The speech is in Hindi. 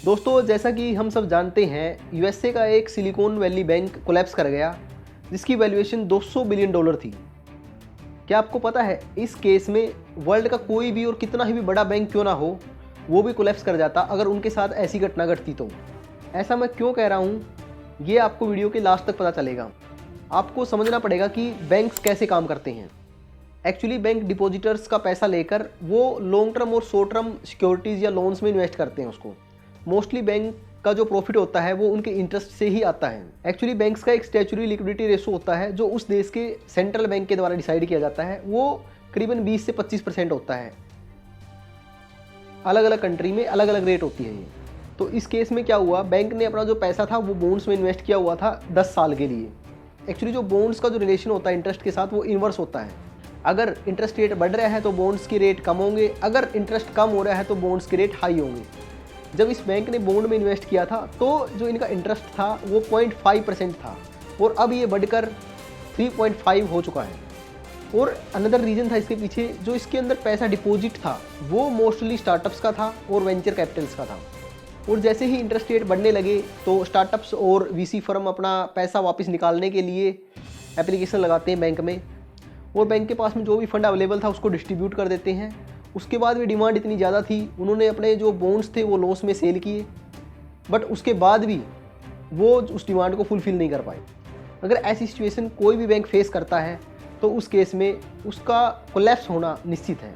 दोस्तों, जैसा कि हम सब जानते हैं, यूएसए का एक सिलिकॉन वैली बैंक कोलैप्स कर गया, जिसकी वैल्यूएशन $200 बिलियन थी। क्या आपको पता है, इस केस में वर्ल्ड का कोई भी और कितना ही भी बड़ा बैंक क्यों ना हो, वो भी कोलैप्स कर जाता अगर उनके साथ ऐसी घटना घटती तो। ऐसा मैं क्यों कह रहा हूँ, ये आपको वीडियो के लास्ट तक पता चलेगा। आपको समझना पड़ेगा कि बैंक्स कैसे काम करते हैं। एक्चुअली बैंक डिपॉजिटर्स का पैसा लेकर वो लॉन्ग टर्म और शॉर्ट टर्म सिक्योरिटीज़ या लोन्स में इन्वेस्ट करते हैं उसको। मोस्टली बैंक का जो प्रॉफिट होता है वो उनके इंटरेस्ट से ही आता है। एक्चुअली बैंक्स का एक स्टैच्यूटरी लिक्विडिटी रेशो होता है जो उस देश के सेंट्रल बैंक के द्वारा डिसाइड किया जाता है। वो करीबन 20 से 25% होता है। अलग अलग कंट्री में अलग अलग रेट होती है ये। तो इस केस में क्या हुआ, बैंक ने अपना जो पैसा था वो बॉन्ड्स में इन्वेस्ट किया हुआ था 10 साल के लिए। एक्चुअली जो बॉन्ड्स का जो रिलेशन होता है इंटरेस्ट के साथ वो इन्वर्स होता है। अगर इंटरेस्ट रेट बढ़ रहा है तो बॉन्ड्स के रेट कम होंगे, अगर इंटरेस्ट कम हो रहा है तो बॉन्ड्स के रेट हाई होंगे। जब इस बैंक ने बॉन्ड में इन्वेस्ट किया था तो जो इनका इंटरेस्ट था वो 0.5% था और अब ये बढ़कर 3.5 हो चुका है। और अनदर रीज़न था इसके पीछे, जो इसके अंदर पैसा डिपॉजिट था वो मोस्टली स्टार्टअप्स का था और वेंचर कैपिटल्स का था। और जैसे ही इंटरेस्ट रेट बढ़ने लगे तो स्टार्टअप्स और वीसी फर्म अपना पैसा वापस निकालने के लिए एप्लीकेशन लगाते हैं बैंक में, और बैंक के पास में जो भी फंड अवेलेबल था उसको डिस्ट्रीब्यूट कर देते हैं। उसके बाद भी डिमांड इतनी ज़्यादा थी, उन्होंने अपने जो बॉन्ड्स थे वो लॉस में सेल किए, बट उसके बाद भी वो उस डिमांड को फुलफिल नहीं कर पाए। अगर ऐसी सिचुएशन कोई भी बैंक फेस करता है तो उस केस में उसका कोलैप्स होना निश्चित है।